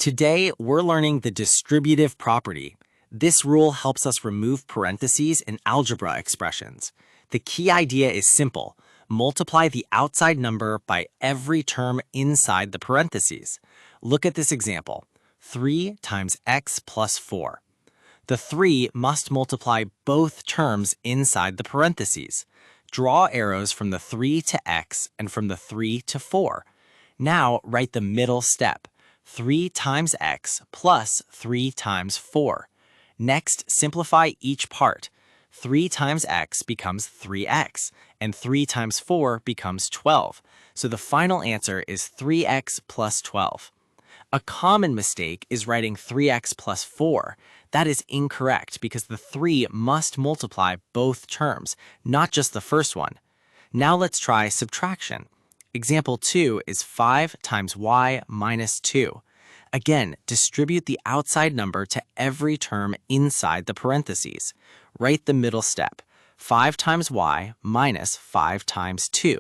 Today, we're learning the distributive property. This rule helps us remove parentheses in algebra expressions. The key idea is simple. Multiply the outside number by every term inside the parentheses. Look at this example. 3 times x plus 4. The 3 must multiply both terms inside the parentheses. Draw arrows from the 3 to x and from the 3 to 4. Now write the middle step. 3 times x plus 3 times 4. Next, simplify each part. 3 times x becomes 3x, and 3 times 4 becomes 12. So the final answer is 3x plus 12. A common mistake is writing 3x plus 4. That is incorrect because the 3 must multiply both terms, not just the first one. Now let's try subtraction. Example 2 is 5 times y minus 2. Again, distribute the outside number to every term inside the parentheses. Write the middle step. 5 times y minus 5 times 2.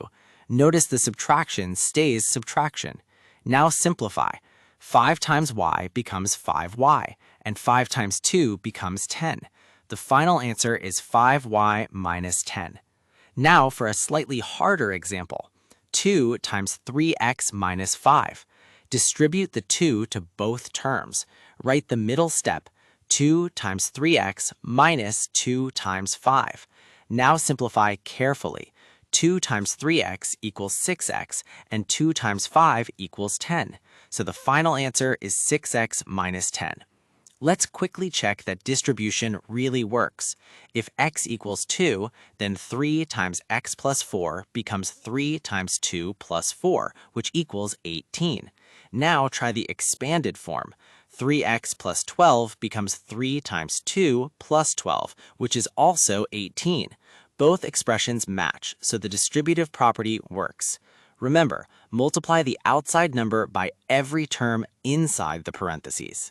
Notice the subtraction stays subtraction. Now simplify. 5 times y becomes 5y, and 5 times 2 becomes 10. The final answer is 5y minus 10. Now for a slightly harder example. 2 times 3x minus 5. Distribute the 2 to both terms. Write the middle step. 2 times 3x minus 2 times 5. Now simplify carefully. 2 times 3x equals 6x, and 2 times 5 equals 10. So the final answer is 6x minus 10. Let's quickly check that distribution really works. If x equals 2, then 3 times x plus 4 becomes 3 times 2 plus 4, which equals 18. Now try the expanded form. 3x plus 12 becomes 3 times 2 plus 12, which is also 18. Both expressions match, so the distributive property works. Remember, multiply the outside number by every term inside the parentheses.